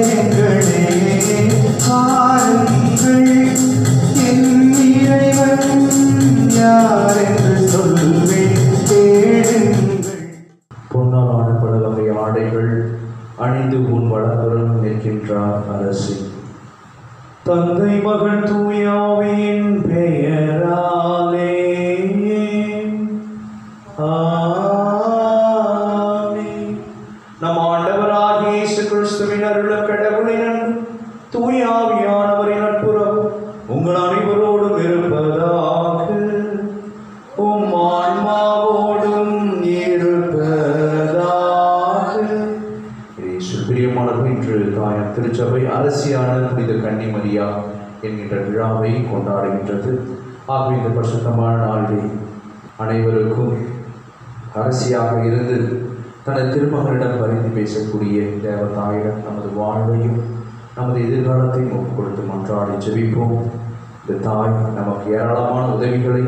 தேடுங்களே பாருங்கள் என் இறைவன் யார் என்று சொல்வேன் தேடுங்கள். பொன்னால் ஆடப்பட வகை ஆடைகள் அணிந்து உன் வளத்துடன் நிற்கின்றார் அரசி. தந்தை மகன் தூயாவின் பெயராலே ஆமென். நம் ஆண்டவராகிய இயேசு கிறிஸ்துவின் அருளும் கடவுளின் அன்பும் தூயாவியானவரின் நட்புறவும் உங்கள் அனைவரோடும் இருப்பதாக. உம் ஆன்மாவோடும் இருப்பதாக. பிரியமானவர், இன்று தாயார் திருச்சபை அரசியான புனித கன்னி மரியா என்கின்ற விழாவை கொண்டாடுகின்றது. ஆகவே இந்த பரிசுத்தமான நாளில் அனைவருக்கும் அரசியாக இருந்து தனது திருமகனிடம் பரிந்து பேசக்கூடிய தேவதாயிடம் நமது வாழ்வையும் நமது எதிர்காலத்தையும் ஒப்புக் கொடுத்து மன்றாடி ஜெபிப்போம். இந்த தாய் நமக்கு ஏராளமான உதவிகளை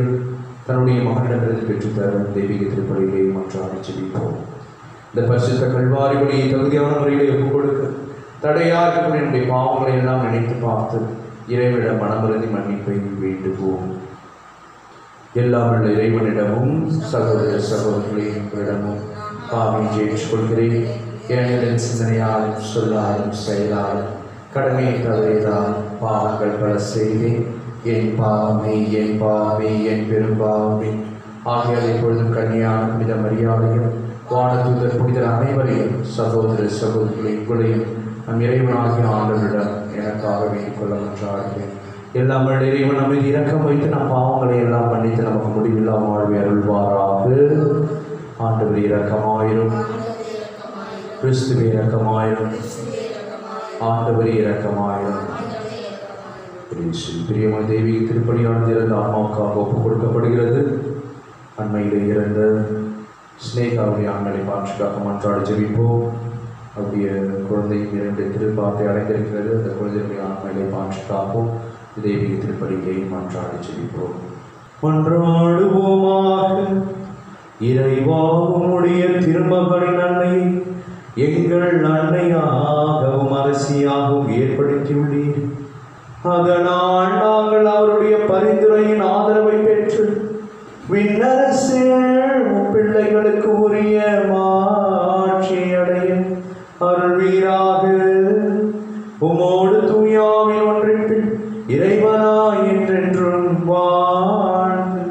தன்னுடைய மகனிடமிருந்து பெற்றுத்தர தெய்வீக திருப்பலிகளை மன்றாடி ஜெபிப்போம். இந்த பரிசுத்த கல்வாரி வழியை தகுதியான முறைகளை ஒப்புக் கொடுக்க தடையாக இருக்கும் என்னுடைய பாவங்களை எல்லாம் நினைத்து பார்த்து இறைவனிடம் மனமிருந்தி மன்னிப்பை வேண்டுவோம். எல்லாம் உள்ள இறைவனிடமும் சகோதர சகோதரிகளிடமும் பாவியை ஏற்றுக்கொள்கிறேன். ஏனெனில் சிந்தனையாலும் சொல்லாலும் செயலாலும் கடமையை தவறியதால் பாவங்கள் பல செய்தேன். என் பாவமே என் பாவமே என் பெரும்பாவமே ஆகியோர் இப்பொழுதும் கன்னியான புனித மரியாதையும் வானதூதர் புனிதர் அனைவரையும் சகோதர சகோதரிகளை உங்களையும் நம் இறைவனாகிய ஆண்டவரிடம் எனக்காக வேண்டிக் கொள்ள மன்றாடுகிறேன். எல்லாம் இறைவன் நம்மை இரக்கம் வைத்து நம் பாவங்களை எல்லாம் மன்னித்து நமக்கு முடிவில்லா வாழ்வை அருள்வாராக. ஆண்டவர் இரக்கமாயிரும், கிறிஸ்துவே இரக்கமாயிரும், ஆண்டவர் இரக்கமாயிரும். பிரியமான தெய்வீக திருப்பலியானது இறந்த ஆன்மாவுக்காக ஒப்புக் கொடுக்கப்படுகிறது. அண்மையிலே இறந்த ஸ்னேகாவுடைய ஆண்களை மாற்றுக்காக மன்றாடி ஜெபிப்போம். அவருடைய குழந்தை 2 திருப்பாத்தை அடைந்திருக்கிறது. அந்த குழந்தையுடைய ஆண்மையை மாற்றுக்காகவும் தெய்வீக திருப்பலியை மன்றாடி ஜெபிப்போம். மன்றாடுவோமாக. இறைவா, உம்முடைய திருமகனின் அன்னையை எங்கள் அன்னையாகவும் அரசியாகவும் ஏற்படுத்தியுள்ளீர். அதனால் நாங்கள் அவருடைய பரிந்துரையின் ஆதரவை பெற்று விண்ணரசில் பிள்ளைகளுக்கு உரிய மாட்சி அடைய அருள்வீராக. உமோடு தூயாவின் ஒன்றிப்பில் இறைவனாய் என்றென்றும் வாழ்ந்து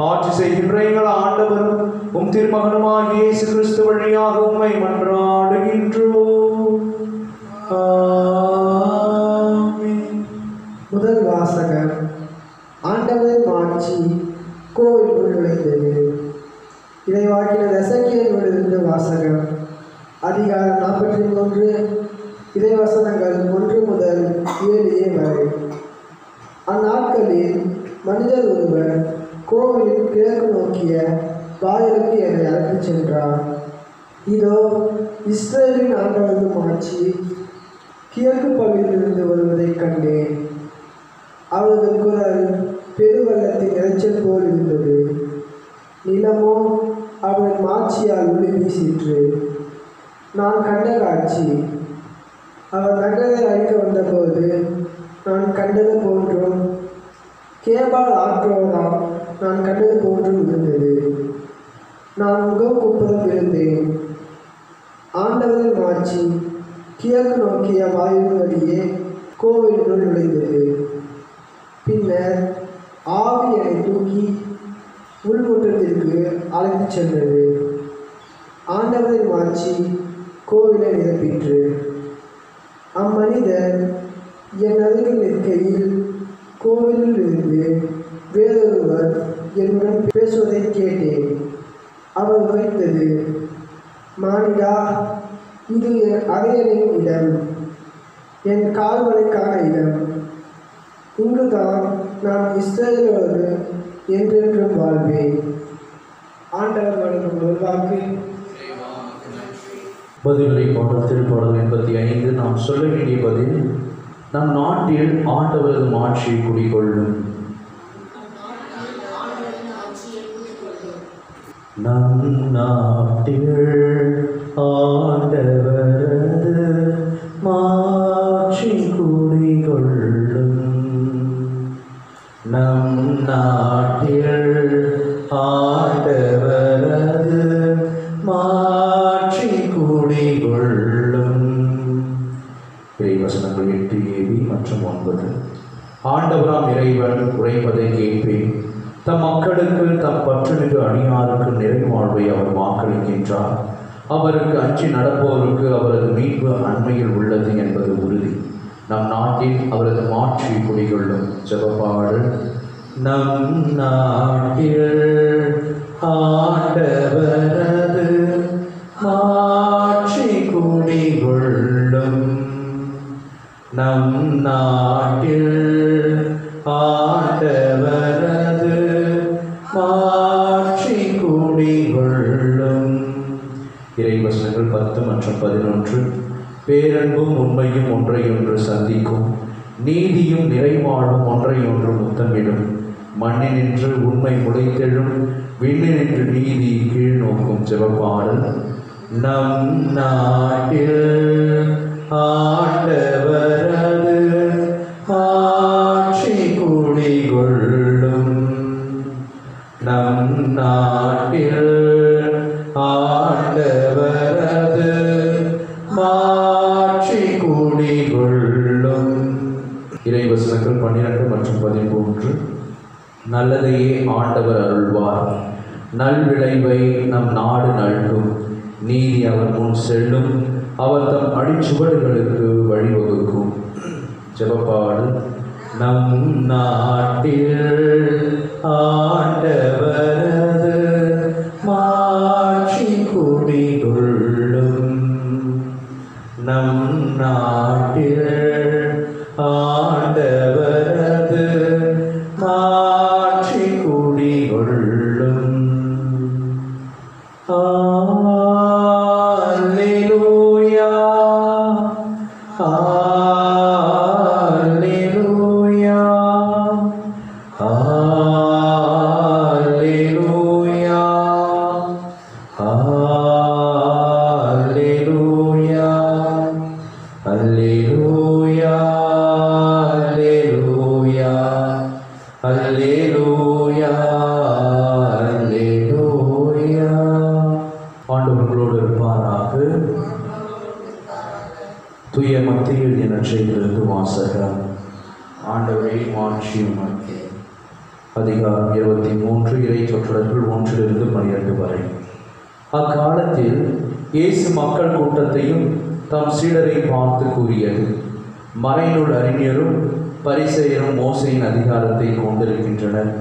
ஆட்சி செய்கின்ற எங்கள் ஆண்டவரும் உம் திருமகனுமாகிய இயேசு கிறிஸ்து வழியாக உம்மை மன்றாடுகின்றோம். ஆமென். முதல் வாசகம். ஆண்டவரின் மாட்சி கோவிலுக்குள் நுழைந்தது. இறைவாக்கினர் எசேக்கியேலிலிருந்து வாசகம். அதிகாரம் 43 இறைவசனங்கள் 1 முதல் 7 வரை. அந்நாட்களில் மனிதர் ஒருவர் கோவிலின் கிழக்கு நோக்கிய வாயிலுக்கு என்னை அழைத்துச் சென்றார். இதோ, இஸ்ரேலின் ஆண்டவரது மாட்சி கிழக்கு பகுதியிலிருந்து வருவதைக் கண்டேன். அவரது குரல் பெருவெள்ளத்தின் இறைச்சல் போல் இருந்தது. நிலமோ அவரின் மாட்சியால் ஒளி வீசிற்று. நான் கண்ட காட்சி, அவர் நகரை அழிக்க வந்தபோது நான் கண்டது போன்றும் கேபால் ஆற்றோடாம் நான் கண்டது போன்றும் இருந்தது. நான் முகம் குப்புறம் இருந்தேன். ஆண்டவரின் மாட்சி கிழக்கு நோக்கிய வாயில் வழியே கோவிலுக்குள் நுழைந்தது. பின்னர் ஆவி என்னை தூக்கி உள்முற்றத்திற்கு அழைத்துச் சென்றது. ஆண்டவரின் மாட்சி கோவிலை நிரப்பிற்று. அம்மனிதர் என் அருகில் நிற்கையில் கோவிலில் இருந்து வேறொருவர் என்னுடன் பேசுவதை கேட்டேன். அவர் உரைத்தது, மானிடா, இது என் அறையறையின் இடம், என் கால்வளைக்கான இடம். இங்குதான் நான் இஸ்ரேலோடு என்றென்றும் வாழ்வேன். ஆண்டவர் வழங்கும் ஒரு வாக்கு. பதிலுரை பாடல் திருப்பாடல் 85. நாம் சொல்ல வேண்டிய பதில்: நம் நாட்டில் ஆண்டவரது மாட்சி குடிகொள்ளும். நம் நாட்டில் ஆண்டவரது இறைவசனங்கள் 8 மற்றும் 9. ஆண்டவராம் இறைவன் உரைப்பதை கேட்பேன். தம் மக்களுக்கு தம் பற்றுமிகு அடியாருக்கு நிறைவாழ்வை அவர் வாக்களிக்கின்றார். அவருக்கு அஞ்சி நடப்போருக்கு அவரது மீட்பு அண்மையில் உள்ளது என்பது உறுதி. நம் நாட்டில் அவரது மாட்சி குடிகொள்ளும். ஜெபப்பாடல். நம் நாட்டில் ஆண்டவரது மாட்சி குடிகொள்ளும். நம் நாட்டில் ஆண்டவரது மாட்சி குடிகொள்ளும். இறைவசனங்கள் 10 மற்றும் 11. பேரன்பும் உண்மையும் ஒன்றையொன்று சந்திக்கும், நீதியும் நிறைவாழும் ஒன்றையொன்று முத்தமிடும். மண்ணினின்று உண்மை முளைத்தெழும், விண்ணினின்று நீதி கீழ் நோக்கும். ஜெபப்பாடல். நம் நாட்டில் ஆண்டவரது ஆட்சி குடிகொள்ளும். நம் நாட்டில் ஆண்டவரது மாட்சி குடிகொள்ளும். இறைவசனங்கள் 12 மற்றும் 13. நல்லதையே ஆண்டவர் அருள்வார், நல்விளைவை நம் நாடு நல்கும். நீதி அவர் முன் செல்லும், அவர் தம் அடிச்சுவடுகளுக்கு வழிவகுக்கும். ஜெபப்பாடல். நம் நாட்டில் ஆண்டவரது மாட்சி குடிகொள்ளும். நம் நாட்டில் ஆண்டவரது மாட்சி குடிகொள்ளும். அல்லேலூயா, அல்லேலூயா, அல்லேலூயா, அல்லேலூயா, அல்லேலூயா, அல்லேலூயா, அல்லேலூயா. ஆண்டவர்களோடு இருப்பாராக. தூய மத்தியில் நற்செய்தியிலிருந்து வாசகம். ஆண்டவரே மாட்சி உமக்கே. அதிகாரம் 23. இறை சொற்றொடர்கள் 1-12 வரை. அக்காலத்தில் இயேசு மக்கள் கூட்டத்தையும் தம் சீடரை பார்த்து கூறியது, மறைநூல் அறிஞரும் பரிசேயரும் மோசேயின் அதிகாரத்தை கொண்டிருக்கின்றனர்.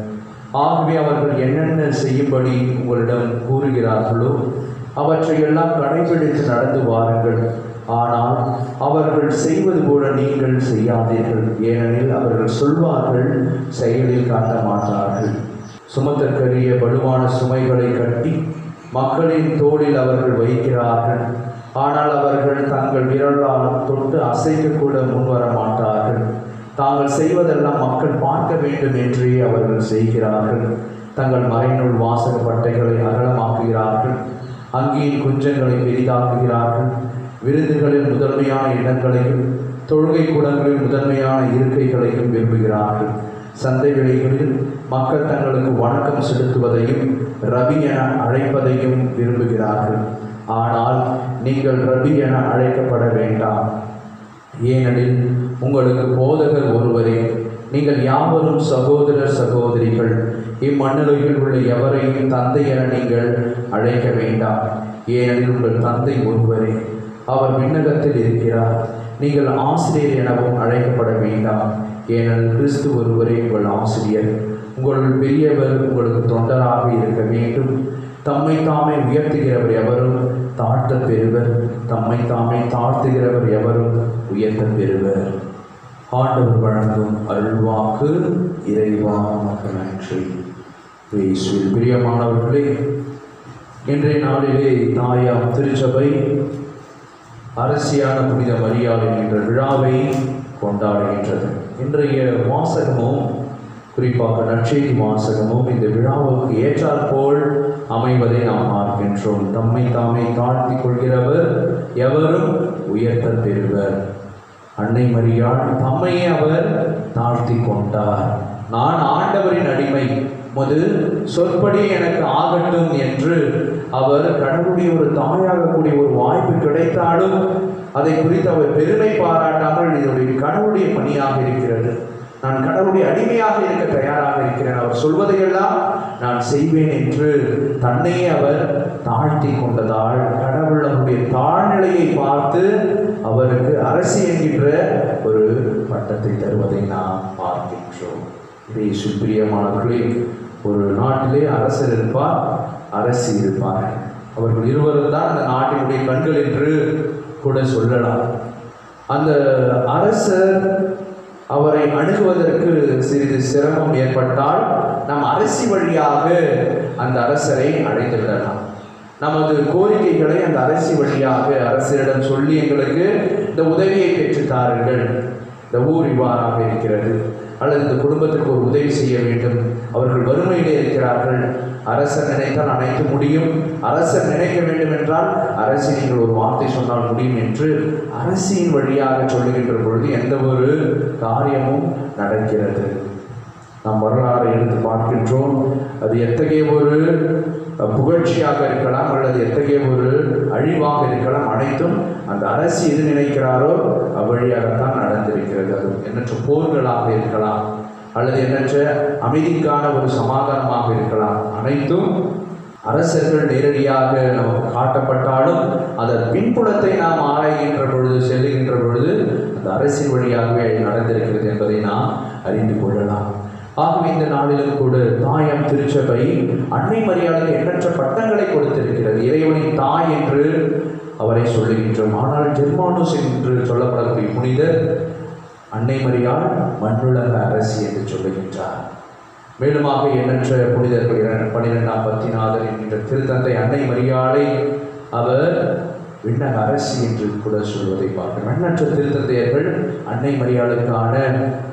ஆகவே அவர்கள் என்னென்ன செய்யும்படி உங்களிடம் கூறுகிறார்களோ அவற்றையெல்லாம் கடைபிடித்து நடந்து வாருங்கள். ஆனால் அவர்கள் செய்வது போல நீங்கள் செய்யாதீர்கள். ஏனெனில் அவர்கள் சொல்வார்கள், செயலில் காட்ட மாட்டார்கள். சுமத்தற்கரிய வலுவான சுமைகளை கட்டி மக்களின் தோளில் அவர்கள் வைக்கிறார்கள். ஆனால் அவர்கள் தங்கள் விரலால் தொட்டு அசைக்கக்கூட முன்வர மாட்டார்கள். தாங்கள் செய்வதெல்லாம் மக்கள் பார்க்க வேண்டும் என்றே அவர்கள் செய்கிறார்கள். தங்கள் மறைநூல் வாசக பட்டைகளை அகலமாக்குகிறார்கள். அங்கேயின் குஞ்சங்களை பெரிதாக்குகிறார்கள். விருதுகளில் முதன்மையான இடங்களையும் தொழுகை கூடங்களில் முதன்மையான இருக்கைகளையும் விரும்புகிறார்கள். சந்தை விலைகளில் மக்கள் தங்களுக்கு வணக்கம் செலுத்துவதையும் ரபி என அழைப்பதையும் விரும்புகிறார்கள். ஆனால் நீங்கள் ரபி என அழைக்கப்பட வேண்டாம், ஏனெனில் உங்களுக்கு போதகர் ஒருவரே. நீங்கள் யாவரும் சகோதரர் சகோதரிகள். இம்மண்ணுலகில் உள்ள எவரையும் தந்தை என நீங்கள் அழைக்க வேண்டாம், ஏனெனில் உங்கள் தந்தை ஒருவரே, அவர் விண்ணகத்தில் இருக்கிறார். நீங்கள் ஆசிரியர் எனவும் அழைக்கப்பட வேண்டாம், ஏனெனில் கிறிஸ்து ஒருவரே உங்கள் ஆசிரியர். உங்களுள் பெரியவர் உங்களுக்கு தொண்டராக இருக்க வேண்டும். தம்மை தாமே உயர்த்துகிறவர் எவரும் தாழ்த்த பெறுவர், தம்மை தாமே தாழ்த்துகிறவர் எவரும் உயர்த்த பெறுவர். ஆண்டவர் வழங்கும் அருள்வாக்கு. இறைவா உமக்கு நன்றி. இயேசுவில் பிரியமானவர்களே, இன்றைய நாளிலே தாயாம் திருச்சபை அரசியான புனித மரியாள் என்கின்ற விழாவை கொண்டாடுகின்றது. இன்றைய வாசகமும் குறிப்பாக நற்செய்தி வாசகமும் இந்த விழாவுக்கு ஏற்றாற்போல் அமைவதை நாம் பார்க்கின்றோம். தம்மை தாமே தாழ்த்தி கொள்கிறவர் எவரும் உயர்த்த பெறுவர். அன்னை மரியாள் தம்மையே அவர் தாழ்த்தி கொண்டார். நான் ஆண்டவரின் அடிமை, முது சொற்படி எனக்கு ஆகட்டும் என்று அவர் கடவுளுடைய ஒரு தாயாக கூடிய ஒரு வாய்ப்பு கிடைத்தாலும் அதை குறித்து அவர் பெருமை பாராட்டாமல் இதனுடைய கடவுளுடைய பணியாக இருக்கிறது, நான் கடவுளுடைய அடிமையாக இருக்க தயாராக இருக்கிறேன், அவர் சொல்வதையெல்லாம் நான் செய்வேன் என்று தன்னையே அவர் தாழ்த்தி கொண்டதால் கடவுள் அவருடைய தாழ்நிலையை பார்த்து அவருக்கு அரசி என்கின்ற ஒரு பட்டத்தை தருவதை நாம் பார்க்கின்றோம். இதை சுப்பிரியமானவர்களே, ஒரு நாட்டிலே அரசர் இருப்பார், அரசி இருப்பார். அவர்கள் இருவரும் தான் அந்த நாட்டினுடைய கண்கள் என்று கூட சொல்லலாம். அந்த அரசர் அவரை அணுகுவதற்கு சிறிது சிரமம் ஏற்பட்டால் நாம் அரசி வழியாக அந்த அரசரை அழைத்து விடலாம். நமது கோரிக்கைகளை அந்த அரசி வழியாக அரசரிடம் சொல்லி எங்களுக்கு இந்த உதவியை பெற்றுத்தாருங்கள், இந்த ஊர் இவ்வாறாக இருக்கிறது, அல்லது இந்த குடும்பத்திற்கு ஒரு உதவி செய்ய வேண்டும், அவர்கள் வறுமையிலே இருக்கிறார்கள், அரசர் நினைத்தால் அனைத்து முடியும், அரசர் நினைக்க வேண்டும் என்றால் அரசி நீங்கள் ஒரு வார்த்தை சொன்னால் முடியும் என்று அரசியின் வழியாக சொல்லுகின்ற பொழுது எந்த ஒரு காரியமும் நடக்கிறது. நாம் வரலாறு எடுத்து பார்க்கின்றோம். அது எத்தகைய ஒரு புகழ்ச்சியாக இருக்கலாம் அல்லது எத்தகைய ஒரு அழிவாக இருக்கலாம், அனைத்தும் அந்த அரசு எது நினைக்கிறாரோ அவ்வழியாகத்தான் நடந்திருக்கிறது. அது எண்ணற்ற போர்களாக இருக்கலாம் அல்லது எண்ணற்ற அமைதிக்கான ஒரு சமாதானமாக இருக்கலாம், அனைத்தும் அரசர்கள் நேரடியாக நமக்கு காட்டப்பட்டாலும் அதன் பின்புலத்தை நாம் ஆராய்கின்ற பொழுது செல்லுகின்ற பொழுது அந்த அரசின் வழியாகவே நடந்திருக்கிறது என்பதை நாம் அறிந்து கொள்ளலாம். ஆகவே இந்த நாளிலும் கூட தாயம் திருச்சபை அன்னை மரியாளுக்கு எண்ணற்ற பட்டங்களை கொடுத்திருக்கிறது. இறைவனின் தாய் என்று அவரை சொல்லுகின்றோம். ஆனால் ஜெர்மானுஸ் என்று சொல்லப்படக்கூடிய புனிதர் அன்னை மரியாள் மண்ணுலக அரசி என்று சொல்லுகின்றார். மேலுமாக எண்ணற்ற புனிதர்கள் 12ஆம் பத்திநாதர் என்கின்ற திருத்தந்தை அன்னை மரியாளை அவர் விண்ணக அரசி என்று கூட சொல்வதை பார்க்கிறோம். எண்ணற்ற திருத்தந்தையர்கள் அன்னை மரியாளுக்கான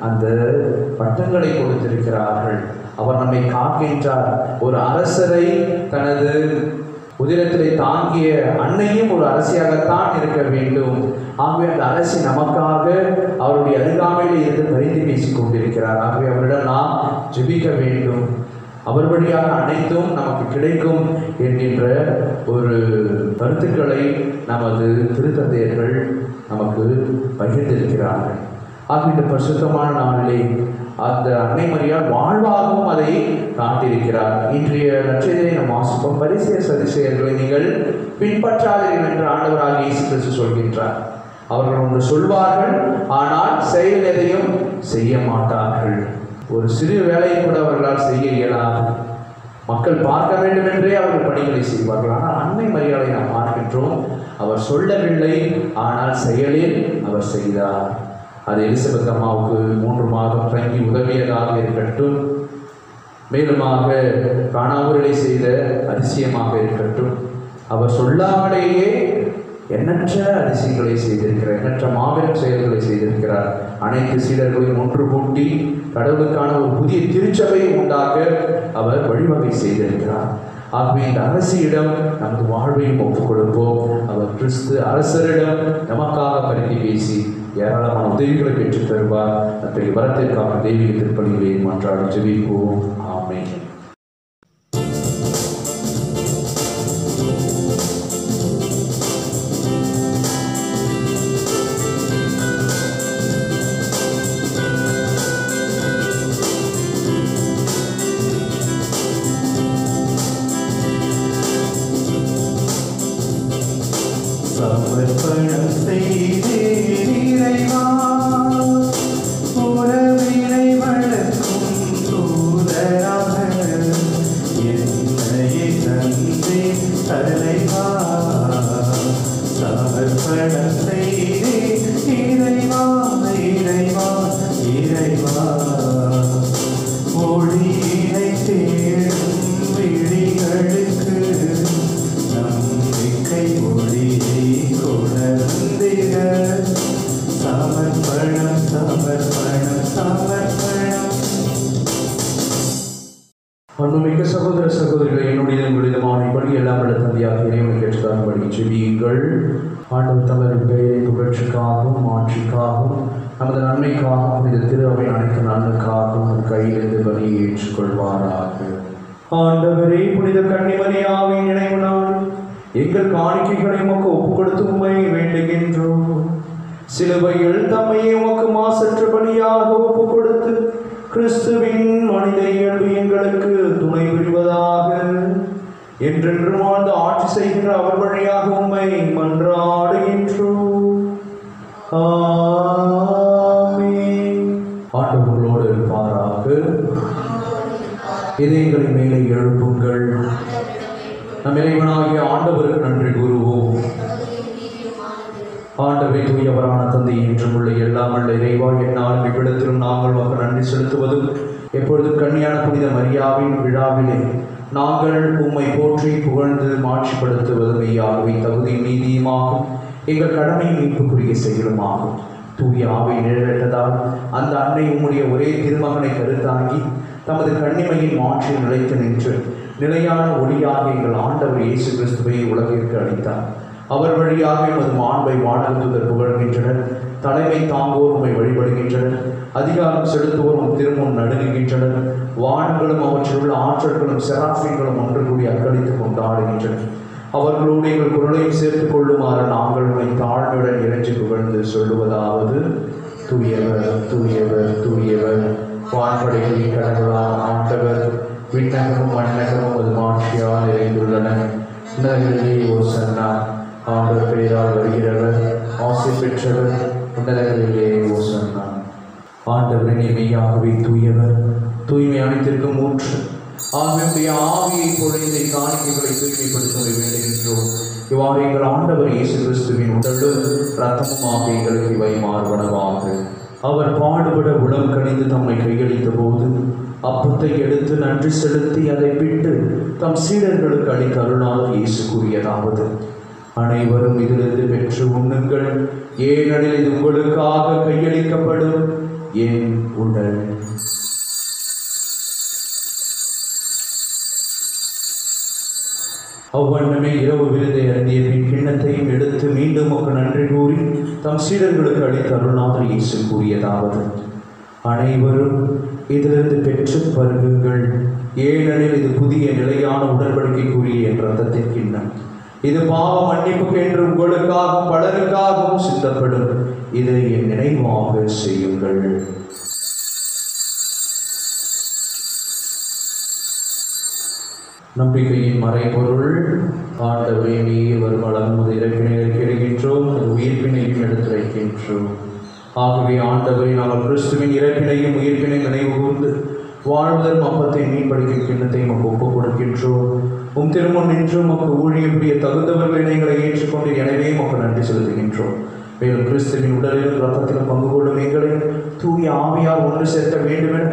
அந்த பட்டங்களை கொடுத்திருக்கிறார்கள். அவர் நம்மை காக்கின்றார். ஒரு அரசரை தனது உதிரத்திலே தாங்கிய அன்னையும் ஒரு அரசியாகத்தான் இருக்க வேண்டும். ஆகவே அந்த அரசி நமக்காக அவருடைய அருகாமையில் இருந்து பரிந்து பேசிக் கொண்டிருக்கிறார். ஆகவே அவரிடம் நாம் ஜெபிக்க வேண்டும். அவர் வழியாக அனைத்தும் நமக்கு கிடைக்கும் என்கின்ற ஒரு கருத்துக்களை நமது திருத்தந்தையர்கள் நமக்கு பகிர்ந்திருக்கிறார்கள். ஆக இந்த பரிசுத்தமான நாளிலே அந்த அன்னை மரியாள் வாழ்வாகவும் அதை காட்டியிருக்கிறார். இன்றைய நற்செய்தியை நாம் வாசிப்போம். பரிசேயர் சதுசேயர்களை நீங்கள் பின்பற்றாதீர்கள் என்று ஆண்டவராகிய இயேசு கிறிஸ்து சொல்கின்றார். அவர்கள் ஒன்று சொல்வார்கள், ஆனால் செயல் எதையும் செய்ய மாட்டார்கள். ஒரு சிறு வேலையை கூட அவர்களால் செய்ய இயலாது. மக்கள் பார்க்க வேண்டும் என்றே அவர்கள் பணிகளை செய்வார்கள். ஆனால் அன்னை மரியாளை நாம் பார்க்கின்றோம், அவர் சொல்லவில்லை, ஆனால் செயலில் அவர் செய்தார். அது எலிசபெத் அம்மாவுக்கு 3 மாதம் தங்கி உதவியதாக இருக்கட்டும், மேலுமாக காணாமூரிலே செய்த அதிசயமாக இருக்கட்டும், அவர் சொல்லாமலேயே எண்ணற்ற அதிசயங்களை செய்திருக்கிறார், எண்ணற்ற மாபெரும் செயல்களை செய்திருக்கிறார். அனைத்து சீடர்களையும் ஒன்று கூட்டி கடவுளுக்கான ஒரு புதிய திருச்சபையை உண்டாக்க அவர் வழிவகை செய்திருக்கிறார். ஆகவே இந்த அரசியிடம் நமது வாழ்வையும் ஒப்புக் கொடுப்போம். அவர் கிறிஸ்து அரசரிடம் நமக்காக பரிந்து பேசி ஏராளமான உதவிகளை பெற்றுத் தருவார். அத்தகைய வரத்திற்கான தெய்வீக திருப்பலிகளை மன்றாடி ஜெபிப்போம். ஆமென். சமர்ப்பணம் செய்தேன் இறைவா, உறவினை வளர்க்கும் தூதராக என்னையே தந்தேன் தலைவா. சமர்ப்பணம் செய்தேன் இறைவா, இறைவா, இறைவா. ஒளியினை தேடும் விழிகளுக்கு நம்பிக்கை ஒளியை கொணர்ந்திட. சமர்ப்பணம், சமர்ப்பணம், சமர்ப்பணம். அன்புமிக்க சகோதர சகோதரிகளை, என்னுடைய உங்களிடமான இப்படி எல்லாம் தந்தையாக இறைவனை கேட்டுக்கான்படி ஜெபியுங்கள். ஆண்டவர் தமது பெயரை புகழ்ச்சிக்காகவும் ஆட்சிக்காகவும் நமது நன்மைக்காகவும் இந்த திரு அவை அனைத்து நன்மைக்காகவும் கையிலிருந்து பலியை ஏற்றுக்கொள்வாராக. ஆண்டவரே, புனித கன்னிமரியாவின் நினைவு நாள் எங்கள் காணிக்கைகளை உமக்கு ஒப்புக் கொடுத்து உம்மை வேண்டுகின்றோம். சிலுவையில் தம்மையே உமக்கு மாசற்ற பலியாக ஒப்புக் கொடுத்து கிறிஸ்துவின் மனித இயல்பு எங்களுக்கு துணை புரிவதாக. என்றென்றும் வாழ்ந்து ஆட்சி செய்கின்ற அவர் வழியாக உம்மை மன்றாடுகின்றோம். ஆமென். ஆண்டவர்களோடு இருப்பாராக. இதயங்களை மேலே எழுப்புங்கள். நம் இறைவனாகிய ஆண்டவருக்கு நன்றி கூறுவோம். ஆண்டவரை தூயவரான தந்தை என்றும் உள்ள எல்லாம் உள்ள இறைவா, என்னாலும் இவ்விடத்திலும் நாங்கள் மக்கள் நன்றி செலுத்துவதும் எப்பொழுதும் கன்னியான புனித மரியாவின் விழாவிலே நாங்கள் உம்மை போற்றி புகழ்ந்து மாட்சிப்படுத்துவதும் மெய்யாகவே தகுதி நீதியுமாகும். எங்கள் கடமை மீட்புக்குரிய செயலுமாகும். தூய ஆவை நிழலிட்டதால் அந்த அன்னை உம்முடைய ஒரே திருமகனை கருத்தாங்கி தமது கன்னிமையின் மாற்றில் நிலைத்து நின்று நிலையான ஒளியாக எங்கள் ஆண்டவர் இயேசு கிறிஸ்துவை உலகிற்கு அளித்தார். அவர் வழியாக எமது மாண்பை வானதூதர் புகழ்கின்றனர். தலைமை தாங்கோர் உம்மை வழிபடுகின்றனர். அதிகாரம் செலுத்துவோர் உம் திருமுன் நடுங்குகின்றனர். வான்களும் அவற்றில் உள்ள ஆற்றல்களும் செராஃபின்களும் ஒன்று கூடி அக்களித்து கொண்டாடுகின்றனர். அவர்களோடு எங்கள் குரலையும் சேர்த்துக் கொள்ளுமாறு நாங்கள் உம்மை தாழ்மையுடன் இறைஞ்சி புகழ்ந்து சொல்லுவதாவது: தூயவர் தூயவர் தூயவர், வான்படைகளின் கடவுளான ஆண்டவர், விண்ணகமும் மண்ணகமும் அது மாட்சியால் நிறைந்துள்ளன. உன்னதங்களிலே ஓசன்னா, ஆண்டவர் பெயரால் வருகிறவர் ஆசை பெற்றவர், உன்னதங்களிலே ஓசன்னா. ஆண்டவரின் மெய்யாகவே தூயவர், தூய்மை அனைத்திற்கும் ஊற்று. ஆகிய ஆவியை பொழிந்த காணிக்கைகளை தூய்மைப்படுத்த வேண்டுகின்றோம். இவ்வாறு எங்கள் ஆண்டவர் இயேசு கிறிஸ்துவின் உடலும் இரத்தமுமாக எங்களுக்கு இவை மாறுபனவாக. அவர் பாடுபட உளம் கணிந்து தம்மை கையளித்த போது அப்பத்தை எடுத்து நன்றி செலுத்தி அதை பிட்டு தம் சீடர்களுக்கு அளித்த அருளால் இயேசு கூறியதாவது: அனைவரும் இதிலிருந்து பெற்று உண்ணுங்கள், ஏனெனில் இது உங்களுக்காக கையளிக்கப்படும் என் உடல். அவ்வண்ணமே இரவு விருதை அருந்திய பின் கிண்ணத்தையும் எடுத்து மீண்டும் நன்றி கூறி தம் சீடர்களுக்கு அளித்த அருள்நாதர் இயேசு கூறியதாவது: அனைவரும் இதிலிருந்து பெற்று பருகுங்கள், ஏனெனில் இது புதிய நிலையான உடன்படிக்கைக்குரிய என் இரத்தத்தின் கிண்ணம். இது பாவ மன்னிப்புக்கென்று உங்களுக்காகவும் பலருக்காகவும் சிந்தப்படும். இதை என் நினைவாக செய்யுங்கள். நம்பிக்கையின் மறைபொருள். ஆண்டவரே, நீர் வரும் அளவு இறப்பினை கேடுகின்றோம், அது உயிர்ப்பினையும் எடுத்துரைக்கின்றோம். ஆகவே ஆண்டவரே, நாங்கள் கிறிஸ்துவின் இறப்பினையும் உயிர்ப்பினை நினைவு கூர்ந்து வாழ்வதன் அப்பத்தை மீன்படிக்கும் கிண்ணத்தை நமக்கு ஒப்புக் கொடுக்கின்றோம். உம் திருமுன் நின்று நமக்கு ஊழியம் புரிய தகுந்தவர்களை எங்களை ஏற்றுக்கொண்டு எனவே நமக்கு நன்றி செலுத்துகின்றோம். மேலும் கிறிஸ்துவின் உடலிலும் இரத்தத்திலும் பங்கு கொள்ளும் எங்களை தூய ஆவியால் ஒன்று சேர்க்க வேண்டுமென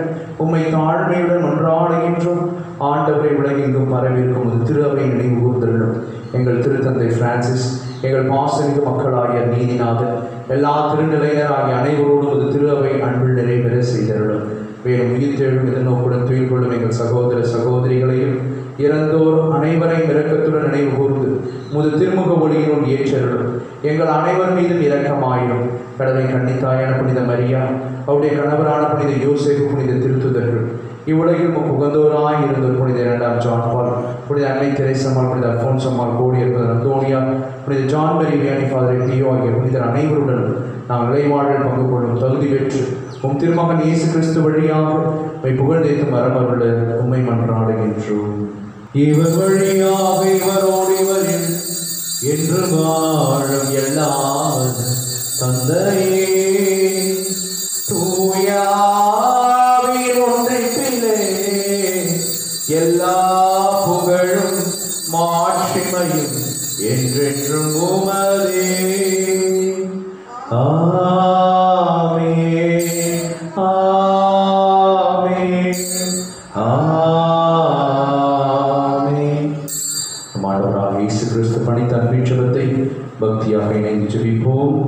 உம்மை தாழ்மையுடன் மன்றாடுகின்றோம். ஆண்டவரை உலகெங்கும் பரவியிருக்கும் ஒரு திரு அவை நினைவு கூர்ந்தருளும். எங்கள் திருத்தந்தை பிரான்சிஸ், எங்கள் பாசமிகு மக்களாகிய நீதிநாதன், எல்லா திருநிலையினர் ஆகிய அனைவரோடும் ஒரு திரு அவை அன்பில் நிறைவேற செய்தருளும். மேலும் உயிர்த்தெழும் எதிர்நோக்குடன் துயில் கொள்ளும் எங்கள் சகோதர சகோதரிகளையும் இறந்தோர் அனைவரையும் இரக்கத்துடன் நினைவு கூர்ந்து முது திருமுக ஒளியினுள் ஏற்றருளும். எங்கள் அனைவர் மீதும் இரக்கமாயிடும். கடலை கன்னித்தாயான புனித மரியா, அவருடைய கணவரான புனித யோசேப்பு, புனித திருத்துதர்கள், இவ்வுலகில் புகந்தோராய் இருந்தோர் புனித 2ஆம் ஜான் பால், புனித அன்னை தெரேசம்மாள், புனித அல்போன்சம்மாள், கோடியர், புனித அந்தோனியா, புனித ஜான் மேரி வியானி, ஃபாதர் பியோ ஆகிய புனிதர் அனைவருடன் நாம் இறைவாழ்வில் பங்கு கொள்ளும் தகுதி பெற்று உம் திருமகன் இயேசு கிறிஸ்து வழியாக உம்மை புகழ்ந்தேத்தும் வரமருள உம்மை மன்றாடுகின்றோம். இவர் வழியாக இவரோடு இவரில் என்று வாழும் எல்லாம் தந்தையே தூயாவின் ஒன்றிப்பிலே எல்லா புகழும் மாட்சிமையும் என்றென்றும் உமதே. ஆமென், ஆமென், ஆமென். நம் ஆண்டவராகிய இயேசு கிறிஸ்து பணித்த அன்பின் ஜெபத்தை பக்தியாக இணைந்து ஜெபிப்போம்.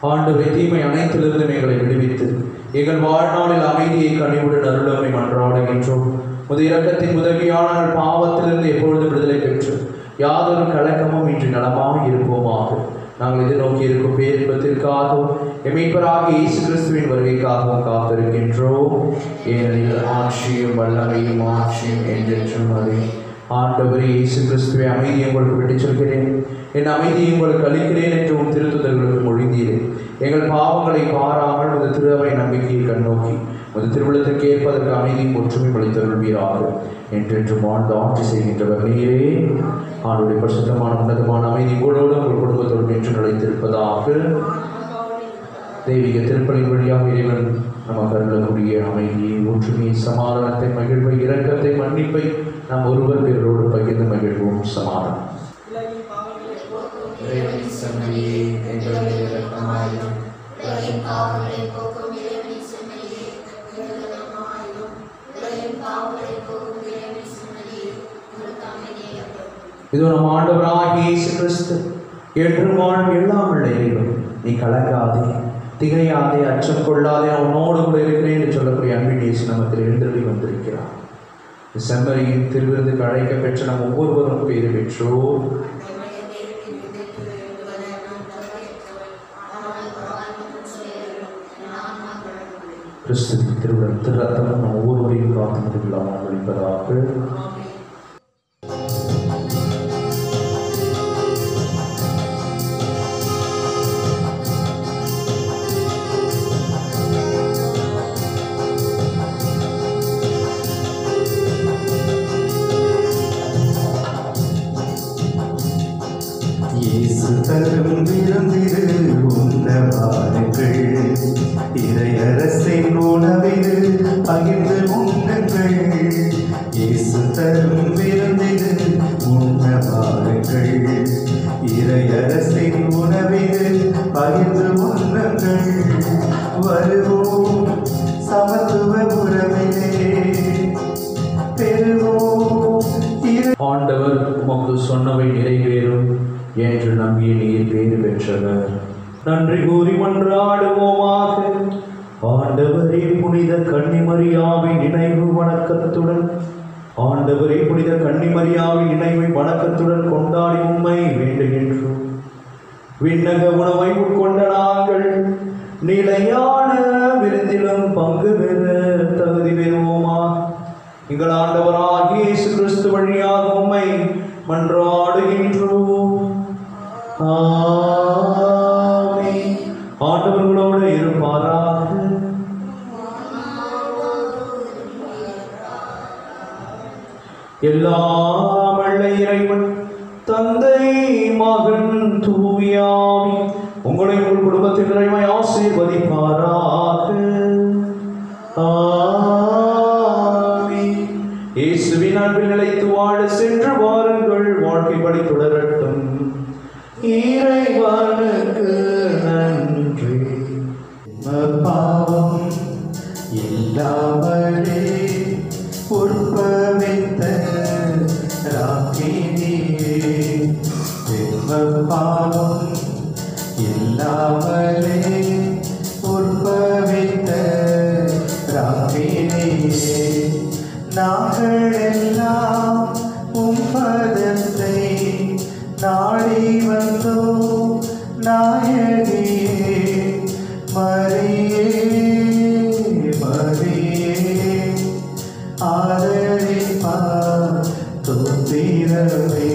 ஆண்டவரே, தீமை அனைத்திலிருந்தும் எங்களை விடுவித்து எங்கள் வாழ்நாளில் அமைதியை கனிவுடன் அருளமை மன்றாடுகின்றோம். முது இரக்கத்தின் உதவியான பாவத்திலிருந்து எப்பொழுதும் விடுதலை பெற்று யாதொரு கலக்கமும் இன்று நலமாக இருப்போமாக. நாங்கள் எதிர்நோக்கி இருக்கும் பேரின்பத்திற்காகவும் மீட்பராகிய இயேசு கிறிஸ்துவின் வருகைக்காகவும் காத்திருக்கின்றோம். ஏனெனில் ஆட்சியும் வல்லமையும் ஆட்சியும் என்றென்றும் அதே. ஆண்டவரே இயேசு கிறிஸ்துவை அமைதியை உங்களுக்கு விட்டுச் சொல்கிறேன், என் அமைதியை உங்களுக்கு அளிக்கிறேன் என்று உன் திருத்துதர்களுக்கு மொழிந்தீரேன். எங்கள் பாவங்களை பாராமல் உங்கள் திரு அவை நம்பிக்கையை கண்ணோக்கி உங்கள் திருவிழத்திற்கு ஏற்பதற்கு அமைதியும் ஒற்றுமை அளித்தருள்வீராக. என்றென்று வாழ்ந்து ஆட்சி செய்கின்றவர் நீரே. ஆண்டுடைய பரிசுத்தமான உன்னதமான அமைதி உங்களோடு உங்கள் குடும்பத்தோடு என்று நிலைத்திருப்பதாக. தெய்வீக திருப்பலின் வழியாக இறைவன் நமக்கு அருளக்கூடிய அமைதியை, ஒற்றுமையை, சமாதானத்தை, மகிழ்வை, இரக்கத்தை, மன்னிப்பை நாம் ஒருவர் பிறரோடு பகிர்ந்து மகிழ்வோம். சமாதானம். இது நம் ஆண்டவராகிய இயேசு கிறிஸ்து என்றும் வாழும் எல்லாம் உள்ள இறைவன், நீ கலங்காதே, திகையாதே, அச்சம் கொள்ளாதே, நான் உன்னோடு கூட இருக்கிறேன் என்று சொல்லக்கூடிய அன்பின் இயேசு நமக்கு எழுந்தருளி வந்திருக்கிறார். செம்மறியின் திருவிருந்துக்கு அழைக்க பெற்ற நம் ஒவ்வொருவரும் பேறு பெற்றோர். கிறிஸ்துவின் திருவிழம் திருரத்தமும் நம் ஒவ்வொருவரையும் காத்து முடிவில்லாமல் ஒழிப்பதாக. தரும் விருந்திரு உண்ணவாருங்கள், இறையரசின் உணவிது பகிர்ந்து உண்ணுங்கள். இயேசு தரும் விருந்திரு உண்ணவாருங்கள், இறையரசின் உணவிது பகிர்ந்து உண்ணுங்கள். வருவோம் சமத்துவ உறவிலே பெறுவோம். ஆண்டவர் உமக்கு சொன்னவை நிறைவேறும் என்று நம்பிய நீர் பேறு பெற்றவர். நன்றி கூறி மன்றாடுவோமாக. ஆண்டவரே, புனித கன்னிமரியாவின் நினைவு வணக்கத்துடன் ஆண்டவரே புனித கன்னிமரியாவின் நினைவை வணக்கத்துடன் கொண்டாடி உம்மை வேண்டுகின்றோம். விண்ணக உணவை உட்கொண்ட நாங்கள் நிலையான விருந்திலும் பங்கு பெற தகுதி பெறுவோமா. எங்கள் ஆண்டவராகிய இயேசு கிறிஸ்து வழியாக உம்மை மன்றாடுகின்றோம். ஆமென். ஆண்டவர்களோடு இருப்பாராக. எல்லாம் வல்ல இறைவன் தந்தை, மகன், தூய ஆவி உங்களை உங்கள் குடும்பத்தின் இறைமை ஆசீர்வதிப்பாராக. ஆமென். இயேசுவின் அன்பில் நிலைத்து வாழ சென்று வாருங்கள். வாழ்க்கைப்படி தொடரட்டும். இறைவனுக்கு நன்றி. பாவம் இல்லாமலே உற்பவித்த ராக்கினியே, பாவம் இல்லாமலே உற்பவித்த ராக்கினியே, நாங்கள் எல்லாம் உம் பதத்தை நாடி வந்தோம். நாயகியே மரியே, மரியே ஆதரிப்பார் தோத்திரமே.